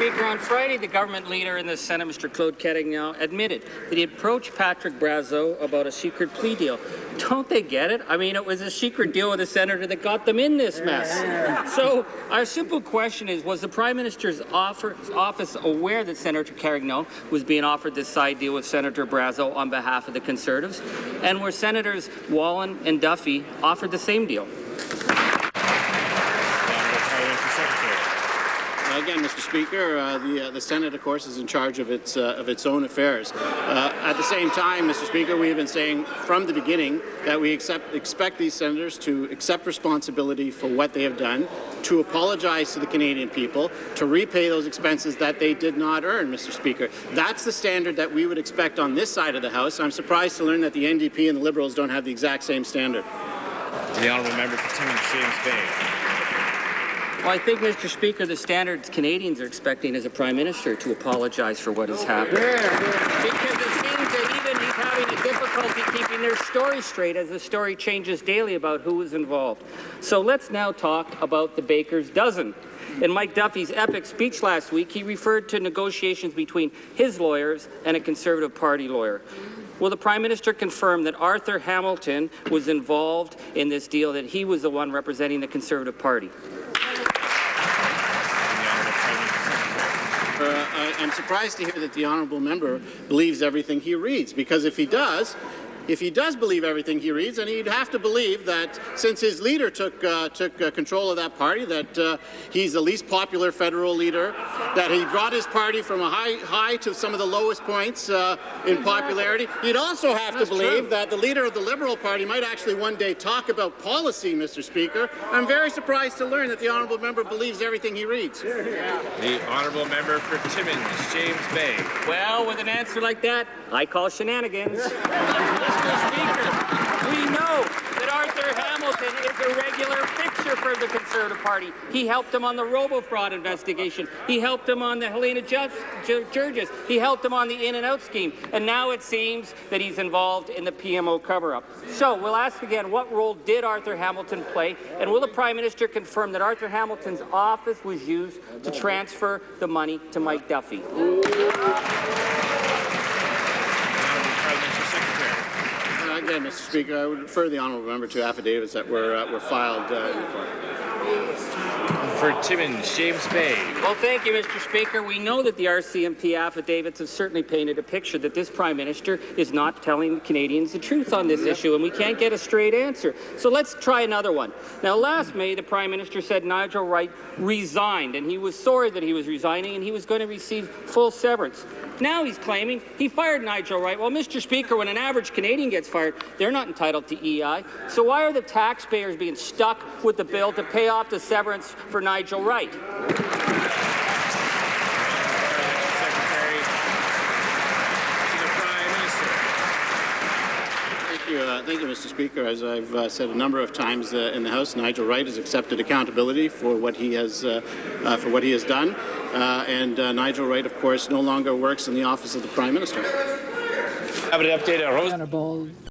Speaker, on Friday, the government leader in the Senate, Mr. Claude Carignan, admitted that he approached Patrick Brazeau about a secret plea deal. Don't they get it? I mean, it was a secret deal with a senator that got them in this mess. So our simple question is, was the Prime Minister's office aware that Senator Carignan was being offered this side deal with Senator Brazeau on behalf of the Conservatives? And were Senators Wallen and Duffy offered the same deal? Again, Mr. Speaker, the Senate, of course, is in charge of its own affairs. At the same time, Mr. Speaker, we have been saying from the beginning that we expect these senators to accept responsibility for what they have done, to apologize to the Canadian people, to repay those expenses that they did not earn, Mr. Speaker. That's the standard that we would expect on this side of the House. I'm surprised to learn that the NDP and the Liberals don't have the exact same standard. The honourable member for Timmins, James Bay. Well, I think, Mr. Speaker, the standards Canadians are expecting is a Prime Minister to apologize for what has happened. Because it seems that even he's having a difficulty keeping their story straight as the story changes daily about who is involved. So let's now talk about the baker's dozen. In Mike Duffy's epic speech last week, he referred to negotiations between his lawyers and a Conservative Party lawyer. Will the Prime Minister confirm that Arthur Hamilton was involved in this deal, that he was the one representing the Conservative Party? I'm surprised to hear that the honourable member believes everything he reads, because if he does believe everything he reads, then he'd have to believe that since his leader took control of that party, that he's the least popular federal leader, that he brought his party from a high to some of the lowest points in popularity. You'd also have to believe that the leader of the Liberal Party might actually one day talk about policy, Mr. Speaker. I'm very surprised to learn that the honourable member believes everything he reads. The honourable member for Timmins, James Bay. Well, with an answer like that, I call Shennanigans. Mr. Speaker, we know that Arthur Hamilton is a regular fixture for the Conservative Party. He helped him on the robo-fraud investigation. He helped him on the Helena Georges. He helped him on the in-and-out scheme. And now it seems that he's involved in the PMO cover-up. So we'll ask again, what role did Arthur Hamilton play? And will the Prime Minister confirm that Arthur Hamilton's office was used to transfer the money to Mike Duffy? Again, Mr. Speaker, I would refer the honourable member to affidavits that were filed in the court. For Timmins, James Bay. Well, thank you, Mr. Speaker. We know that the RCMP affidavits have certainly painted a picture that this Prime Minister is not telling Canadians the truth on this issue, and we can't get a straight answer. So let's try another one. Now, last May, the Prime Minister said Nigel Wright resigned, and he was sorry that he was resigning, and he was going to receive full severance. Now he's claiming he fired Nigel Wright. Well, Mr. Speaker, when an average Canadian gets fired, they're not entitled to EI. So why are the taxpayers being stuck with the bill to pay off the severance for Nigel Wright? Thank you, Mr. Speaker. As I've said a number of times in the House, Nigel Wright has accepted accountability for what he has done, and Nigel Wright, of course, no longer works in the office of the Prime Minister. Have an update on